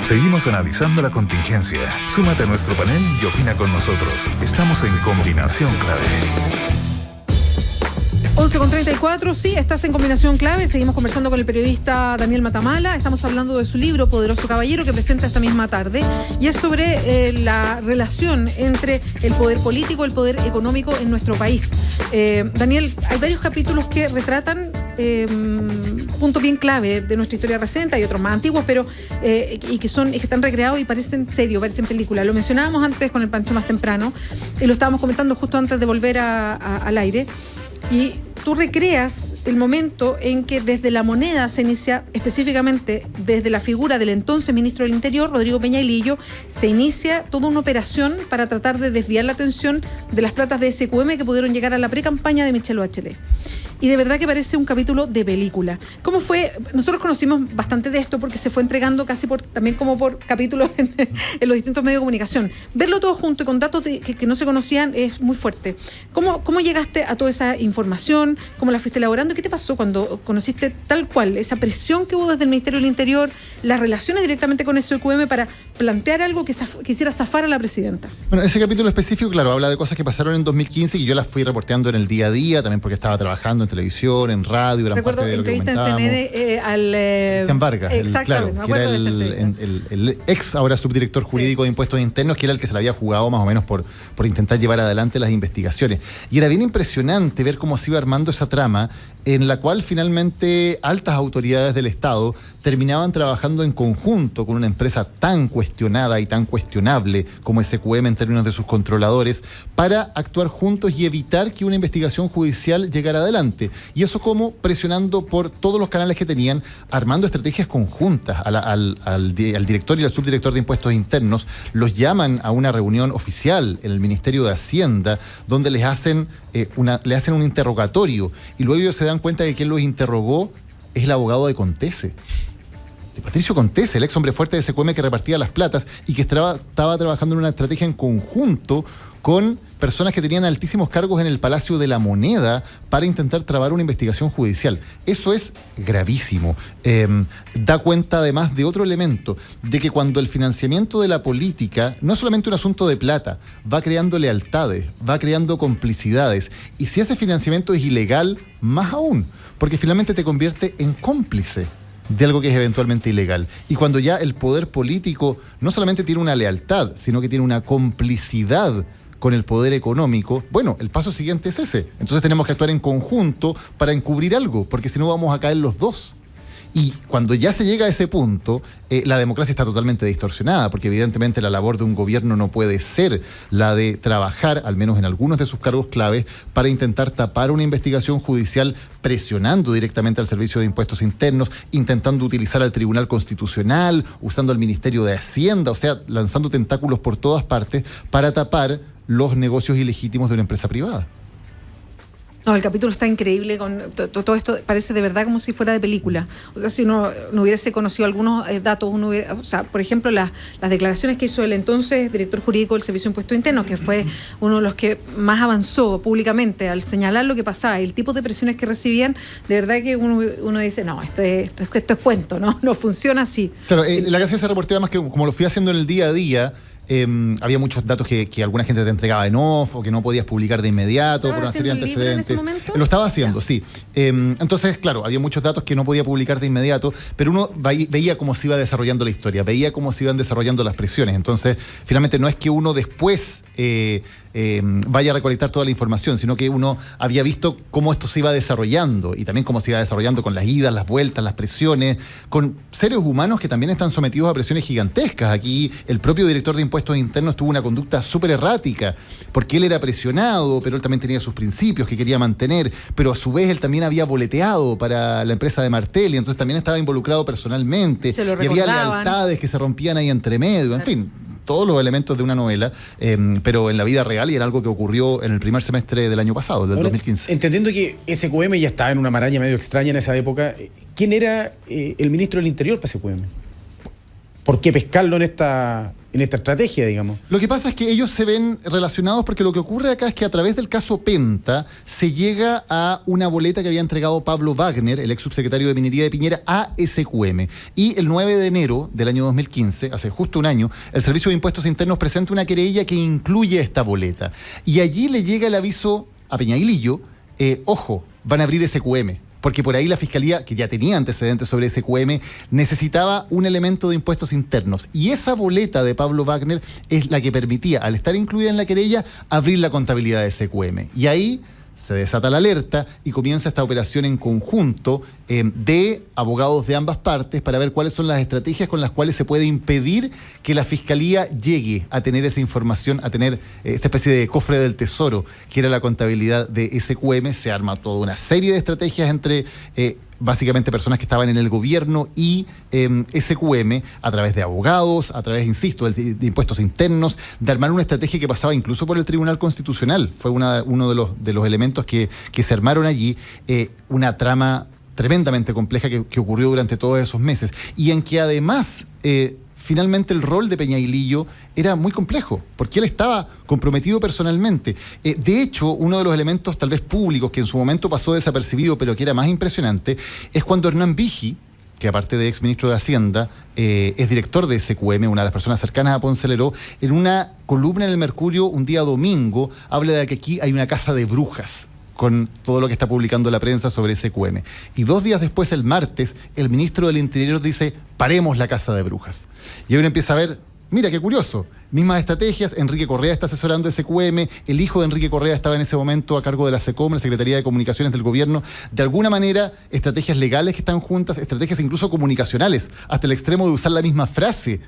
Seguimos analizando la contingencia. Súmate a nuestro panel y opina con nosotros. Estamos en Combinación Clave. 11:34, sí, estás en Combinación Clave. Seguimos conversando con el periodista Daniel Matamala. Estamos hablando de su libro Poderoso Caballero, que presenta esta misma tarde, y es sobre la relación entre el poder político y el poder económico en nuestro país. Daniel, hay varios capítulos que retratan puntos bien clave de nuestra historia reciente. Hay otros más antiguos, pero y que están recreados y parecen serios, parecen películas. Lo mencionábamos antes con el Pancho más temprano, y lo estábamos comentando justo antes de volver al aire. Y tú recreas el momento en que desde la moneda se inicia, específicamente desde la figura del entonces ministro del Interior, Rodrigo Peñalillo, se inicia toda una operación para tratar de desviar la atención de las platas de SQM que pudieron llegar a la pre-campaña de Michelle Bachelet. Y de verdad que parece un capítulo de película. ¿Cómo fue? Nosotros conocimos bastante de esto porque se fue entregando casi también como por capítulos en los distintos medios de comunicación. Verlo todo junto y con datos que no se conocían es muy fuerte. ¿Cómo llegaste a toda esa información? ¿Cómo la fuiste elaborando? ¿Qué te pasó cuando conociste tal cual esa presión que hubo desde el Ministerio del Interior, las relaciones directamente con SQM para plantear algo que hiciera zafar a la presidenta? Bueno, ese capítulo específico, claro, habla de cosas que pasaron en 2015 y yo las fui reporteando en el día a día, también porque estaba trabajando en televisión, en radio, gran Recuerdo parte de lo que comentábamos. Entrevista en CNN al... Cristian Vargas, exactamente, claro, que era el ex ahora subdirector jurídico de Impuestos Internos, que era el que se la había jugado más o menos por intentar llevar adelante las investigaciones. Y era bien impresionante ver cómo se iba armando esa trama en la cual finalmente altas autoridades del Estado terminaban trabajando en conjunto con una empresa tan cuestionada y tan cuestionable como SQM en términos de sus controladores para actuar juntos y evitar que una investigación judicial llegara adelante. Y eso como presionando por todos los canales que tenían, armando estrategias conjuntas al director y al subdirector de Impuestos Internos. Los llaman a una reunión oficial en el Ministerio de Hacienda donde le hacen un interrogatorio y luego ellos se dan cuenta de que quien los interrogó es el abogado de Contese, de Patricio Contese, el ex hombre fuerte de SQM que repartía las platas y que estaba trabajando en una estrategia en conjunto con personas que tenían altísimos cargos en el Palacio de la Moneda para intentar trabar una investigación judicial. Eso es gravísimo. Da cuenta además de otro elemento, de que cuando el financiamiento de la política no es solamente un asunto de plata, va creando lealtades, va creando complicidades, y si ese financiamiento es ilegal, más aún, porque finalmente te convierte en cómplice de algo que es eventualmente ilegal. Y cuando ya el poder político no solamente tiene una lealtad, sino que tiene una complicidad con el poder económico, bueno, el paso siguiente es ese. Entonces tenemos que actuar en conjunto para encubrir algo, porque si no vamos a caer los dos. Y cuando ya se llega a ese punto, la democracia está totalmente distorsionada, porque evidentemente la labor de un gobierno no puede ser la de trabajar, al menos en algunos de sus cargos claves, para intentar tapar una investigación judicial presionando directamente al Servicio de Impuestos Internos, intentando utilizar al Tribunal Constitucional, usando al Ministerio de Hacienda, o sea, lanzando tentáculos por todas partes para tapar los negocios ilegítimos de una empresa privada. No, el capítulo está increíble, todo esto parece de verdad como si fuera de película. O sea, si uno no hubiese conocido algunos datos, o sea, por ejemplo, las declaraciones que hizo el entonces director jurídico del Servicio de Impuestos Internos, que fue uno de los que más avanzó públicamente al señalar lo que pasaba y el tipo de presiones que recibían, de verdad que uno dice, no, esto es cuento, no funciona así. Claro, la gracia de ese reporteo, además, que como lo fui haciendo en el día a día, había muchos datos que alguna gente te entregaba en off o que no podías publicar de inmediato por una serie de antecedentes. ¿En ese momento? Lo estaba haciendo, sí. Entonces, claro, había muchos datos que no podía publicar de inmediato, pero uno veía cómo se iba desarrollando la historia, veía cómo se iban desarrollando las presiones. Entonces, finalmente no es que uno después vaya a recolectar toda la información, sino que uno había visto cómo esto se iba desarrollando y también cómo se iba desarrollando con las idas, las vueltas, las presiones, con seres humanos que también están sometidos a presiones gigantescas. Aquí el propio director de Impuestos Internos tuvo una conducta súper errática, porque él era presionado, pero él también tenía sus principios que quería mantener, pero a su vez él también había boleteado para la empresa de Martelli, entonces también estaba involucrado personalmente, y había lealtades que se rompían ahí entre medio, en fin, todos los elementos de una novela, pero en la vida real, y era algo que ocurrió en el primer semestre del año pasado, del 2015. Entendiendo que SQM ya estaba en una maraña medio extraña en esa época, ¿quién era el ministro del Interior para SQM? ¿Por qué pescarlo en en esta estrategia, digamos. Lo que pasa es que ellos se ven relacionados porque lo que ocurre acá es que a través del caso Penta se llega a una boleta que había entregado Pablo Wagner, el ex subsecretario de Minería de Piñera, a SQM. Y el 9 de enero del año 2015, hace justo un año, el Servicio de Impuestos Internos presenta una querella que incluye esta boleta. Y allí le llega el aviso a Peñailillo, ojo, van a abrir SQM. Porque por ahí la Fiscalía, que ya tenía antecedentes sobre SQM, necesitaba un elemento de impuestos internos. Y esa boleta de Pablo Wagner es la que permitía, al estar incluida en la querella, abrir la contabilidad de SQM. Y ahí se desata la alerta y comienza esta operación en conjunto de abogados de ambas partes para ver cuáles son las estrategias con las cuales se puede impedir que la Fiscalía llegue a tener esa información, a tener esta especie de cofre del tesoro, que era la contabilidad de SQM. Se arma toda una serie de estrategias entre básicamente personas que estaban en el gobierno y SQM, a través de abogados, a través, insisto, de impuestos internos, de armar una estrategia que pasaba incluso por el Tribunal Constitucional. Fue uno de los elementos que se armaron allí, una trama tremendamente compleja que ocurrió durante todos esos meses, y en que además finalmente el rol de Peñailillo era muy complejo, porque él estaba comprometido personalmente. De hecho, uno de los elementos tal vez públicos que en su momento pasó desapercibido, pero que era más impresionante, es cuando Hernán Vigi, que aparte de exministro de Hacienda, es director de SQM, una de las personas cercanas a Ponce Leró, en una columna en el Mercurio un día domingo, habla de que aquí hay una casa de brujas, con todo lo que está publicando la prensa sobre SQM. Y 2 días después, el martes, el ministro del Interior dice, paremos la casa de brujas. Y uno empieza a ver, mira qué curioso, mismas estrategias, Enrique Correa está asesorando SQM, el hijo de Enrique Correa estaba en ese momento a cargo de la SECOM, la Secretaría de Comunicaciones del Gobierno. De alguna manera, estrategias legales que están juntas, estrategias incluso comunicacionales, hasta el extremo de usar la misma frase,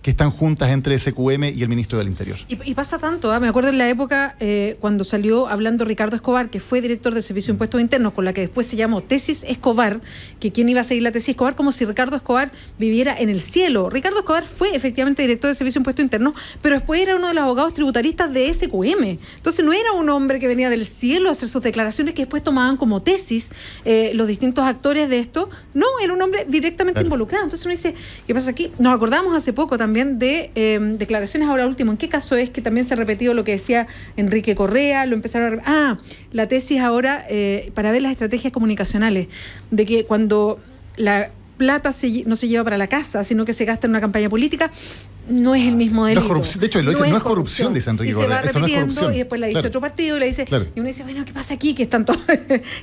que están juntas entre SQM y el ministro del Interior. Y pasa tanto, me acuerdo en la época cuando salió hablando Ricardo Escobar, que fue director del Servicio de Impuestos Internos, con la que después se llamó Tesis Escobar, que quién iba a seguir la tesis Escobar, como si Ricardo Escobar viviera en el cielo. Ricardo Escobar fue efectivamente director del Servicio de Impuestos Internos, pero después era uno de los abogados tributaristas de SQM. Entonces no era un hombre que venía del cielo a hacer sus declaraciones que después tomaban como tesis los distintos actores de esto. No, era un hombre directamente involucrado. Entonces uno dice, ¿qué pasa aquí? Nos acordamos hace poco también de declaraciones, ahora último, ¿en qué caso es que también se ha repetido lo que decía Enrique Correa? Lo empezaron la tesis ahora para ver las estrategias comunicacionales, de que cuando la plata no se lleva para la casa, sino que se gasta en una campaña política, no es el mismo delito. No es de hecho, no es corrupción, dice Enrique Correa. Y se va Eso repitiendo, no es corrupción. y después la dice otro partido y le dice, y uno dice, bueno, ¿qué pasa aquí? Que están todos.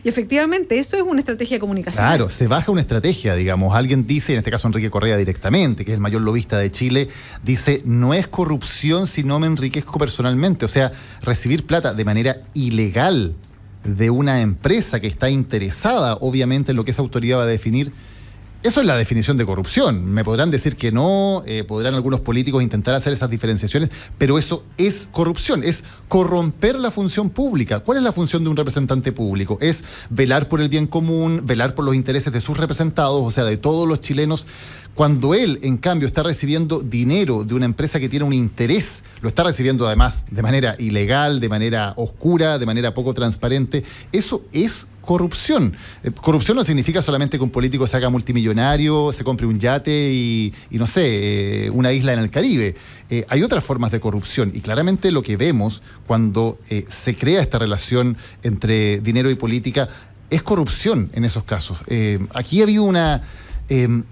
Y efectivamente, eso es una estrategia de comunicación. Claro, se baja una estrategia, digamos. Alguien dice, en este caso Enrique Correa directamente, que es el mayor lobista de Chile, dice, no es corrupción si no me enriquezco personalmente. O sea, recibir plata de manera ilegal de una empresa que está interesada, obviamente, en lo que esa autoridad va a definir. Eso es la definición de corrupción. Me podrán decir que no, podrán algunos políticos intentar hacer esas diferenciaciones, pero eso es corrupción, es corromper la función pública. ¿Cuál es la función de un representante público? Es velar por el bien común, velar por los intereses de sus representados, o sea, de todos los chilenos. Cuando él, en cambio, está recibiendo dinero de una empresa que tiene un interés, lo está recibiendo además de manera ilegal, de manera oscura, de manera poco transparente, eso es corrupción. Corrupción no significa solamente que un político se haga multimillonario, se compre un yate y no sé, una isla en el Caribe. Hay otras formas de corrupción y claramente lo que vemos cuando se crea esta relación entre dinero y política es corrupción en esos casos. Aquí ha habido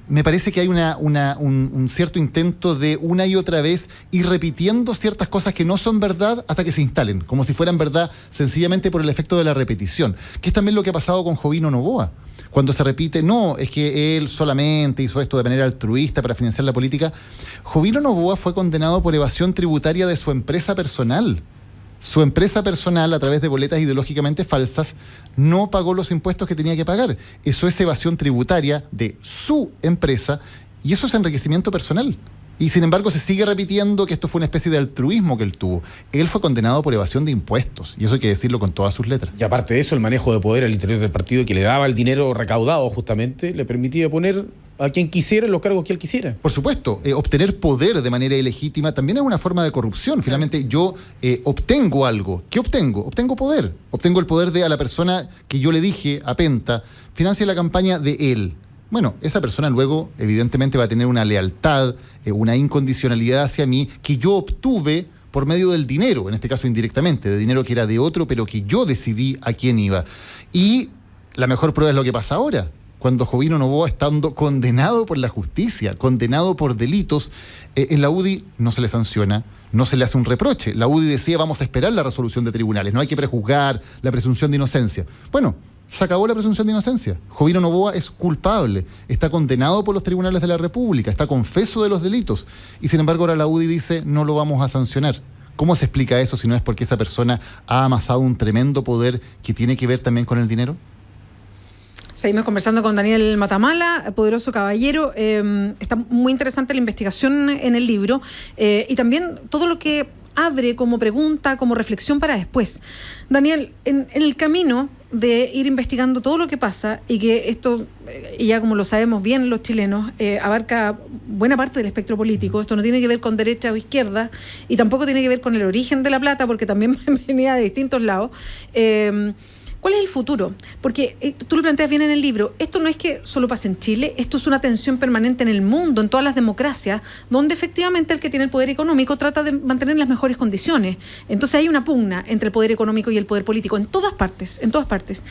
me parece que hay un cierto intento de una y otra vez ir repitiendo ciertas cosas que no son verdad hasta que se instalen, como si fueran verdad sencillamente por el efecto de la repetición, que es también lo que ha pasado con Jovino Noboa. Cuando se repite, no, es que él solamente hizo esto de manera altruista para financiar la política. Jovino Noboa fue condenado por evasión tributaria de su empresa personal. Su empresa personal, a través de boletas ideológicamente falsas, no pagó los impuestos que tenía que pagar. Eso es evasión tributaria de su empresa y eso es enriquecimiento personal. Y sin embargo se sigue repitiendo que esto fue una especie de altruismo que él tuvo. Él fue condenado por evasión de impuestos y eso hay que decirlo con todas sus letras. Y aparte de eso, el manejo de poder al interior del partido que le daba el dinero recaudado justamente, le permitía poner a quien quisiera en los cargos que él quisiera. Por supuesto, obtener poder de manera ilegítima también es una forma de corrupción. Finalmente yo obtengo algo. ¿Qué obtengo? Obtengo poder. Obtengo el poder de a la persona que yo le dije a Penta, financie la campaña de él. bueno, esa persona luego evidentemente va a tener una lealtad, una incondicionalidad hacia mí que yo obtuve por medio del dinero, en este caso indirectamente, de dinero que era de otro, pero que yo decidí a quién iba. Y la mejor prueba es lo que pasa ahora, cuando Jovino Noboa, estando condenado por la justicia, condenado por delitos, en la UDI no se le sanciona, no se le hace un reproche. La UDI decía, vamos a esperar la resolución de tribunales, no hay que prejuzgar la presunción de inocencia. Bueno, se acabó la presunción de inocencia. Jovino Noboa es culpable, está condenado por los tribunales de la República, está confeso de los delitos, y sin embargo ahora la UDI dice, no lo vamos a sancionar. ¿Cómo se explica eso si no es porque esa persona ha amasado un tremendo poder que tiene que ver también con el dinero? Seguimos conversando con Daniel Matamala, poderoso caballero. Está muy interesante la investigación en el libro y también todo lo que abre como pregunta, como reflexión para después. Daniel, en el camino de ir investigando todo lo que pasa y que esto, y ya como lo sabemos bien los chilenos, abarca buena parte del espectro político. Esto no tiene que ver con derecha o izquierda y tampoco tiene que ver con el origen de la plata porque también venía de distintos lados. ¿Cuál es el futuro? Porque tú lo planteas bien en el libro, esto no es que solo pase en Chile, esto es una tensión permanente en el mundo, en todas las democracias, donde efectivamente el que tiene el poder económico trata de mantener las mejores condiciones. Entonces hay una pugna entre el poder económico y el poder político, en todas partes, en todas partes.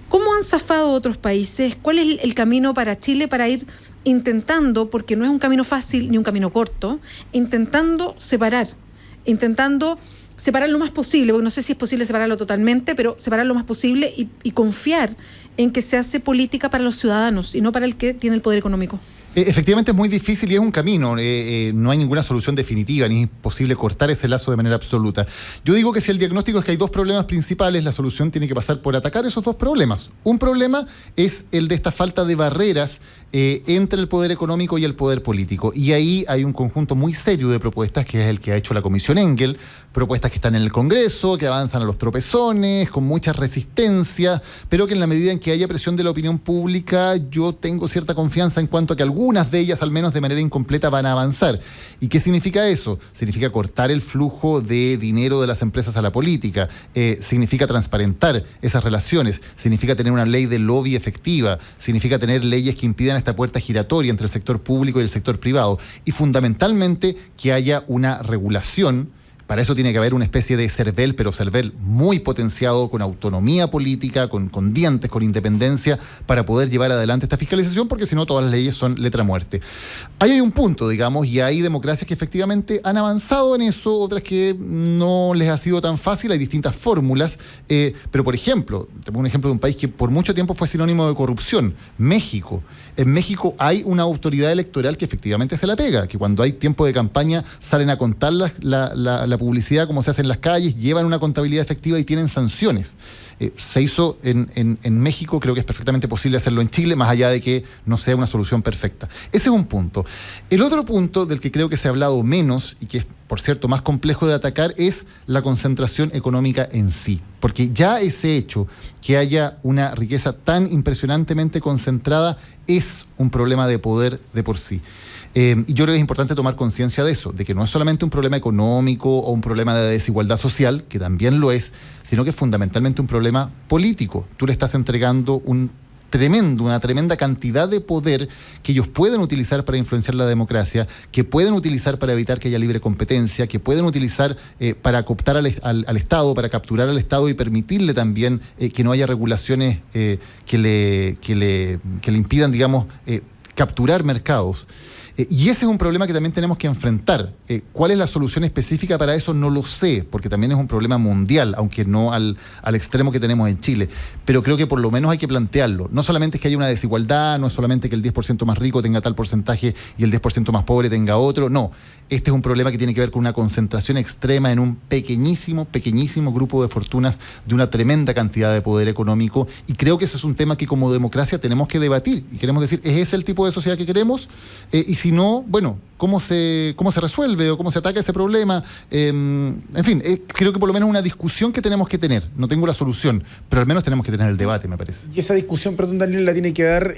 ¿Cómo han zafado otros países? ¿Cuál es el camino para Chile para ir intentando, porque no es un camino fácil ni un camino corto, intentando separar lo más posible, porque no sé si es posible separarlo totalmente, pero separar lo más posible y confiar en que se hace política para los ciudadanos y no para el que tiene el poder económico? Efectivamente es muy difícil y es un camino, no hay ninguna solución definitiva, ni es posible cortar ese lazo de manera absoluta. Yo digo que si el diagnóstico es que hay dos problemas principales, la solución tiene que pasar por atacar esos dos problemas. Un problema es el de esta falta de barreras entre el poder económico y el poder político. Y ahí hay un conjunto muy serio de propuestas, que es el que ha hecho la Comisión Engel, propuestas que están en el Congreso, que avanzan a los tropezones, con mucha resistencia, pero que en la medida en que haya presión de la opinión pública, yo tengo cierta confianza en cuanto a que algunas de ellas, al menos de manera incompleta, van a avanzar. ¿Y qué significa eso? Significa cortar el flujo de dinero de las empresas a la política, significa transparentar esas relaciones, significa tener una ley de lobby efectiva, significa tener leyes que impidan esta puerta giratoria entre el sector público y el sector privado, y fundamentalmente que haya una regulación. Para eso tiene que haber una especie de CERVEL, pero CERVEL muy potenciado, con autonomía política, con dientes, con independencia, para poder llevar adelante esta fiscalización, porque si no todas las leyes son letra muerte. Ahí hay un punto, digamos, y hay democracias que efectivamente han avanzado en eso, otras que no les ha sido tan fácil, hay distintas fórmulas, pero por ejemplo, te pongo un ejemplo de un país que por mucho tiempo fue sinónimo de corrupción, México. En México hay una autoridad electoral que efectivamente se la pega, que cuando hay tiempo de campaña salen a contar la publicidad como se hace en las calles, llevan una contabilidad efectiva y tienen sanciones. Se hizo en México, creo que es perfectamente posible hacerlo en Chile, más allá de que no sea una solución perfecta. Ese es un punto. El otro punto del que creo que se ha hablado menos y que es, por cierto, más complejo de atacar es la concentración económica en sí. Porque ya ese hecho, que haya una riqueza tan impresionantemente concentrada, es un problema de poder de por sí. Y yo creo que es importante tomar conciencia de eso, de que no es solamente un problema económico o un problema de desigualdad social, que también lo es, sino que es fundamentalmente un problema político. Tú le estás entregando una tremenda cantidad de poder que ellos pueden utilizar para influenciar la democracia, que pueden utilizar para evitar que haya libre competencia, que pueden utilizar para cooptar al Estado, para capturar al Estado y permitirle también que no haya regulaciones que le impidan, digamos, capturar mercados. Y ese es un problema que también tenemos que enfrentar. ¿Cuál es la solución específica para eso? No lo sé, porque también es un problema mundial, aunque no al extremo que tenemos en Chile. Pero creo que por lo menos hay que plantearlo. No solamente es que haya una desigualdad, no es solamente que el 10% más rico tenga tal porcentaje y el 10% más pobre tenga otro. No, este es un problema que tiene que ver con una concentración extrema en un pequeñísimo grupo de fortunas de una tremenda cantidad de poder económico. Y creo que ese es un tema que como democracia tenemos que debatir. Y queremos decir, ¿es ese el tipo de sociedad que queremos? Y si no, bueno, ¿cómo se resuelve o cómo se ataca ese problema? En fin, creo que por lo menos una discusión que tenemos que tener. No tengo la solución, pero al menos tenemos que tener el debate, me parece. Y esa discusión, perdón, Daniel, la tiene que dar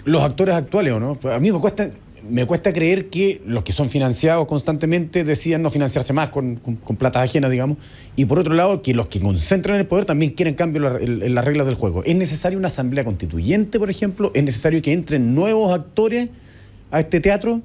los actores actuales, ¿o no? Pues a mí me cuesta me cuesta creer que los que son financiados constantemente decidan no financiarse más con plata ajena, digamos, y por otro lado, que los que concentran el poder también quieren cambio en las reglas del juego. ¿Es necesaria una asamblea constituyente, por ejemplo? ¿Es necesario que entren nuevos actores a este teatro?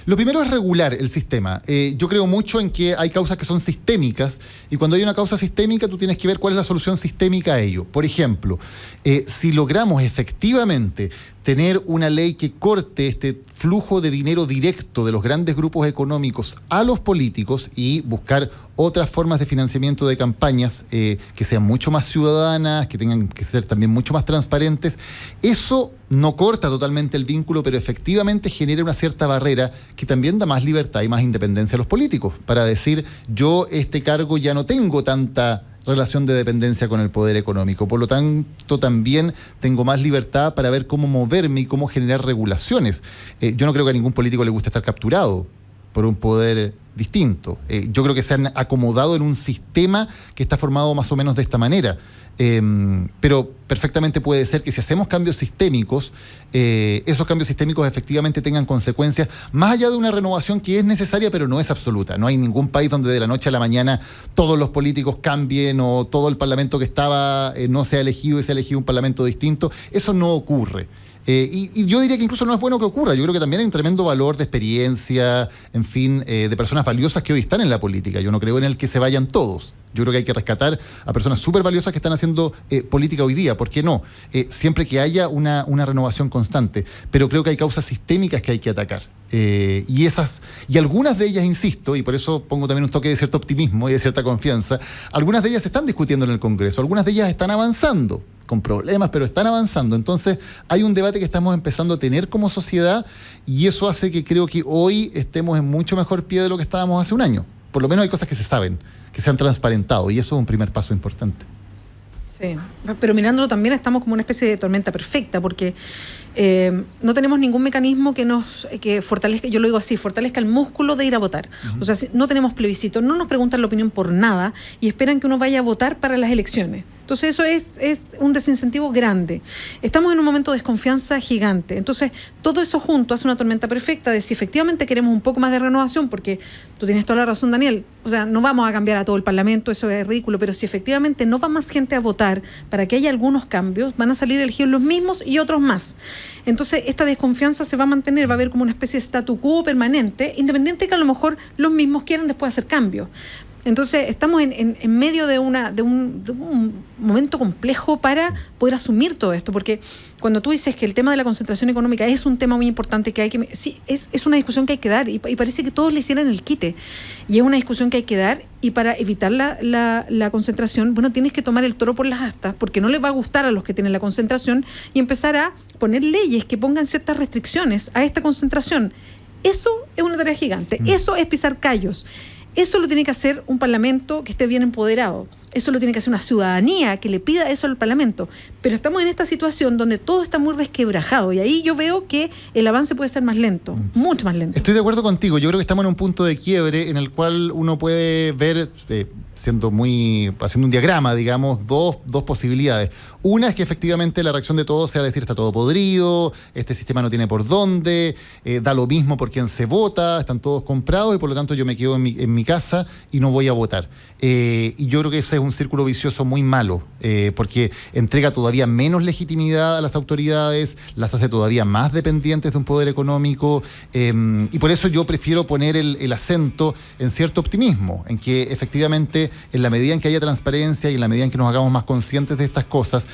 Lo primero es regular el sistema. Yo creo mucho en que hay causas que son sistémicas y cuando hay una causa sistémica tú tienes que ver cuál es la solución sistémica a ello. Por ejemplo, si logramos efectivamente tener una ley que corte este flujo de dinero directo de los grandes grupos económicos a los políticos y buscar otras formas de financiamiento de campañas que sean mucho más ciudadanas, que tengan que ser también mucho más transparentes, eso no corta totalmente el vínculo, pero efectivamente genera una cierta barrera que también da más libertad y más independencia a los políticos para decir, yo este cargo ya no tengo tanta relación de dependencia con el poder económico. Por lo tanto, también tengo más libertad para ver cómo moverme y cómo generar regulaciones. Yo no creo que a ningún político le guste estar capturado por un poder distinto. Yo creo que se han acomodado en un sistema que está formado más o menos de esta manera. Pero perfectamente puede ser que si hacemos cambios sistémicos, esos cambios sistémicos efectivamente tengan consecuencias, más allá de una renovación que es necesaria, pero no es absoluta. No hay ningún país donde de la noche a la mañana todos los políticos cambien o todo el parlamento que estaba no sea elegido y sea elegido un parlamento distinto. Eso no ocurre. Y yo diría que incluso no es bueno que ocurra. Yo creo que también hay un tremendo valor de experiencia, en fin, de personas valiosas que hoy están en la política. Yo no creo en el que se vayan todos. Yo creo que hay que rescatar a personas súper valiosas que están haciendo política hoy día. ¿Por qué no? Siempre que haya una renovación constante. Pero creo que hay causas sistémicas que hay que atacar. Y algunas de ellas, insisto, y por eso pongo también un toque de cierto optimismo y de cierta confianza, algunas de ellas se están discutiendo en el Congreso, algunas de ellas están avanzando, con problemas, pero están avanzando. Entonces, hay un debate que estamos empezando a tener como sociedad y eso hace que creo que hoy estemos en mucho mejor pie de lo que estábamos hace un año. Por lo menos hay cosas que se saben, que se han transparentado y eso es un primer paso importante. Sí, pero mirándolo también estamos como una especie de tormenta perfecta porque no tenemos ningún mecanismo que fortalezca, yo lo digo así, fortalezca el músculo de ir a votar. O sea, no tenemos plebiscito, no nos preguntan la opinión por nada y esperan que uno vaya a votar para las elecciones. Entonces eso es un desincentivo grande. Estamos en un momento de desconfianza gigante. Entonces todo eso junto hace una tormenta perfecta de si efectivamente queremos un poco más de renovación, porque tú tienes toda la razón, Daniel, o sea, no vamos a cambiar a todo el Parlamento, eso es ridículo, pero si efectivamente no va más gente a votar para que haya algunos cambios, van a salir elegidos los mismos y otros más. Entonces esta desconfianza se va a mantener, va a haber como una especie de statu quo permanente, independiente de que a lo mejor los mismos quieran después hacer cambios. Entonces estamos en medio de un momento complejo para poder asumir todo esto, porque cuando tú dices que el tema de la concentración económica es un tema muy importante que hay que... Sí, es una discusión que hay que dar y parece que todos le hicieran el quite. Y es una discusión que hay que dar y para evitar la concentración, bueno, tienes que tomar el toro por las astas porque no les va a gustar a los que tienen la concentración y empezar a poner leyes que pongan ciertas restricciones a esta concentración. Eso es una tarea gigante. Eso es pisar callos. Eso lo tiene que hacer un parlamento que esté bien empoderado. Eso lo tiene que hacer una ciudadanía que le pida eso al Parlamento. Pero estamos en esta situación donde todo está muy resquebrajado y ahí yo veo que el avance puede ser más lento, mucho más lento. Estoy de acuerdo contigo. Yo creo que estamos en un punto de quiebre en el cual uno puede ver, haciendo un diagrama, digamos, dos posibilidades. Una es que efectivamente la reacción de todos sea decir está todo podrido, este sistema no tiene por dónde, da lo mismo por quién se vota, están todos comprados y por lo tanto yo me quedo en mi casa y no voy a votar. Y yo creo que ese es un círculo vicioso muy malo, porque entrega todavía menos legitimidad a las autoridades, las hace todavía más dependientes de un poder económico, y por eso yo prefiero poner el acento en cierto optimismo, en que efectivamente en la medida en que haya transparencia y en la medida en que nos hagamos más conscientes de estas cosas,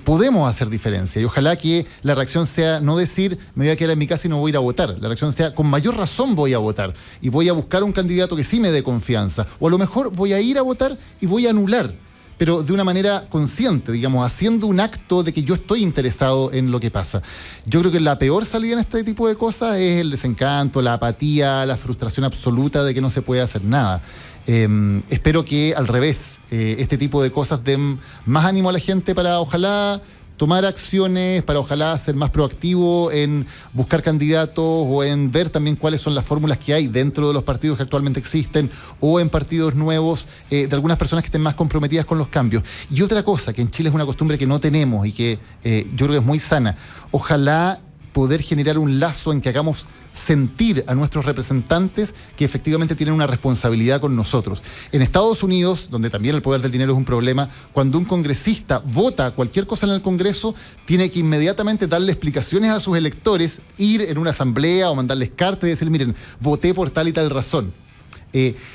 podemos hacer diferencia. Y ojalá que la reacción sea no decir me voy a quedar en mi casa y no voy a ir a votar. La reacción sea con mayor razón voy a votar y voy a buscar un candidato que sí me dé confianza. O a lo mejor voy a ir a votar y voy a anular, pero de una manera consciente, digamos, haciendo un acto de que yo estoy interesado en lo que pasa. Yo creo que la peor salida en este tipo de cosas es el desencanto, la apatía, la frustración absoluta de que no se puede hacer nada. Espero que al revés, este tipo de cosas den más ánimo a la gente para ojalá tomar acciones, para ojalá ser más proactivo en buscar candidatos o en ver también cuáles son las fórmulas que hay dentro de los partidos que actualmente existen o en partidos nuevos de algunas personas que estén más comprometidas con los cambios. Y otra cosa, que en Chile es una costumbre que no tenemos y que yo creo que es muy sana, ojalá poder generar un lazo en que hagamos sentir a nuestros representantes que efectivamente tienen una responsabilidad con nosotros. En Estados Unidos, donde también el poder del dinero es un problema, cuando un congresista vota cualquier cosa en el Congreso, tiene que inmediatamente darle explicaciones a sus electores, ir en una asamblea o mandarles cartas y decir, miren, voté por tal y tal razón.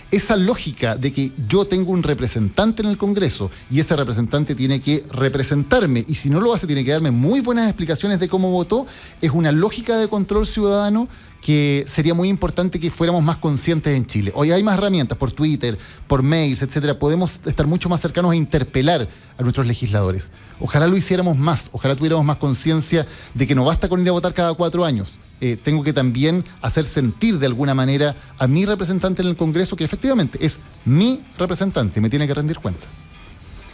Esa lógica de que yo tengo un representante en el Congreso y ese representante tiene que representarme y si no lo hace tiene que darme muy buenas explicaciones de cómo votó, es una lógica de control ciudadano que sería muy importante que fuéramos más conscientes en Chile. Hoy hay más herramientas por Twitter, por mails, etcétera. Podemos estar mucho más cercanos a interpelar a nuestros legisladores. Ojalá lo hiciéramos más, ojalá tuviéramos más conciencia de que no basta con ir a votar cada 4 años. Tengo que también hacer sentir de alguna manera a mi representante en el Congreso que efectivamente es mi representante, me tiene que rendir cuenta.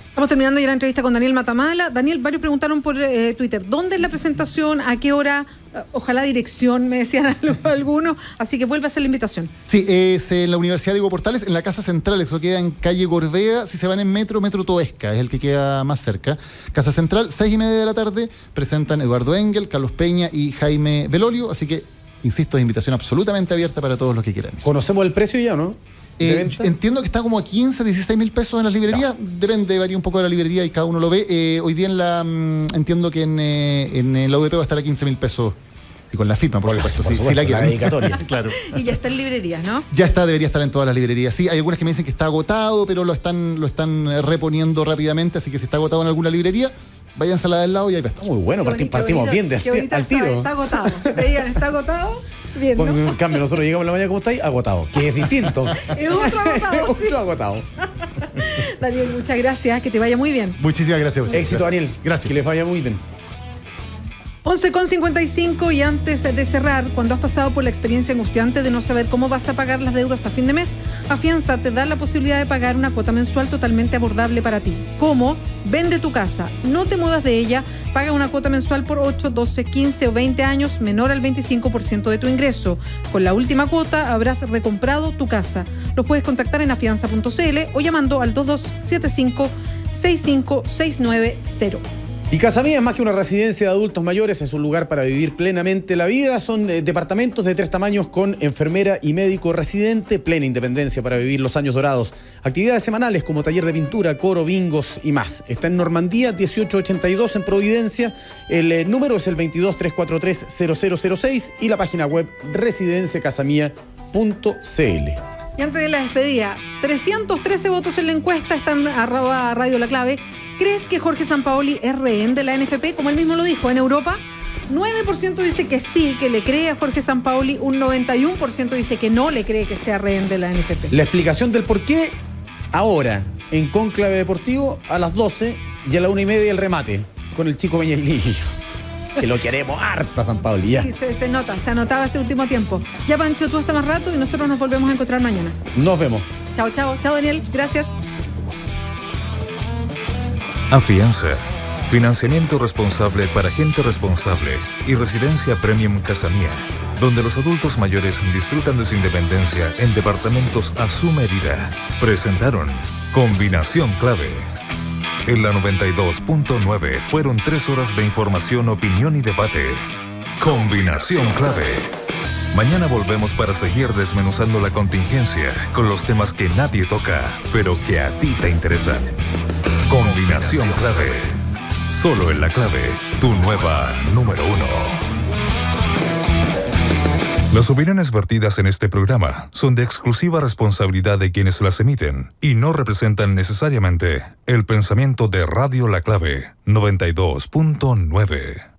Estamos terminando ya la entrevista con Daniel Matamala. Daniel, varios preguntaron por Twitter, ¿dónde es la presentación? ¿A qué hora? Ojalá dirección, me decían algunos, así que vuelve a hacer la invitación. Sí, es en la Universidad Diego Portales, en la Casa Central, eso queda en calle Gorbea, si se van en Metro Toesca, es el que queda más cerca. Casa Central, 6:30 de la tarde, presentan Eduardo Engel, Carlos Peña y Jaime Belolio, así que, insisto, es invitación absolutamente abierta para todos los que quieran. ¿Conocemos el precio ya, no? Entiendo que está como a 15, 16 mil pesos en las librerías. No. Depende, varía un poco de la librería y cada uno lo ve. Hoy día entiendo que en la UDP va a estar a 15 mil pesos. Y con la firma, por supuesto. Si la quieren. La dedicatoria. Claro. Y ya está en librerías, ¿no? Ya está, debería estar en todas las librerías. Sí, hay algunas que me dicen que está agotado, pero lo están reponiendo rápidamente. Así que si está agotado en alguna librería, váyanse a la del lado y ahí va a estar. Muy bueno, partimos bien de al tiro. Está agotado. Te digan, está agotado. Bien, ¿no? En cambio, nosotros llegamos en la mañana, ¿cómo estáis? Agotado. Que es distinto. Es otro agotado. Otro agotado. Daniel, muchas gracias. Que te vaya muy bien. Muchísimas gracias a ustedes. Éxito, Daniel. Gracias. Que les vaya muy bien. 11:55 y antes de cerrar, cuando has pasado por la experiencia angustiante de no saber cómo vas a pagar las deudas a fin de mes, Afianza te da la posibilidad de pagar una cuota mensual totalmente abordable para ti. ¿Cómo? Vende tu casa, no te muevas de ella, paga una cuota mensual por 8, 12, 15 o 20 años menor al 25% de tu ingreso. Con la última cuota habrás recomprado tu casa. Los puedes contactar en afianza.cl o llamando al 2275-65690. Y Casa Mía es más que una residencia de adultos mayores, es un lugar para vivir plenamente la vida. Son departamentos de 3 tamaños con enfermera y médico residente, plena independencia para vivir los años dorados. Actividades semanales como taller de pintura, coro, bingos y más. Está en Normandía 1882 en Providencia. El número es el 22-343-0006 y la página web residenciacasamía.cl. Y antes de la despedida, 313 votos en la encuesta, están @Radio La Clave. ¿Crees que Jorge Sampaoli es rehén de la NFP, como él mismo lo dijo, en Europa? 9% dice que sí, que le cree a Jorge Sampaoli, un 91% dice que no le cree que sea rehén de la NFP. La explicación del por qué, ahora, en Cónclave Deportivo, a las 12 y a la 1:30 el remate, con el chico Peñalillo. Que lo queremos harta, Sampaoli, ya. Sí, se nota, se anotaba este último tiempo. Ya, Pancho, tú hasta más rato y nosotros nos volvemos a encontrar mañana. Nos vemos. Chao, chao. Chao, Daniel. Gracias. Afianza. Financiamiento responsable para gente responsable y Residencia Premium Casa Mía, donde los adultos mayores disfrutan de su independencia en departamentos a su medida. Presentaron Combinación Clave. En la 92.9 fueron 3 horas de información, opinión y debate. Combinación Clave. Mañana volvemos para seguir desmenuzando la contingencia con los temas que nadie toca, pero que a ti te interesan. Combinación Clave. Solo en La Clave, tu nueva número 1. Las opiniones vertidas en este programa son de exclusiva responsabilidad de quienes las emiten y no representan necesariamente el pensamiento de Radio La Clave 92.9.